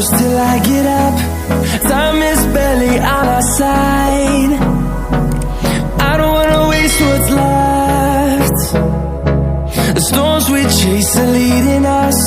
close till I get up. Time is barely on our side. I don't wanna waste what's left. The storms we chase are leading us.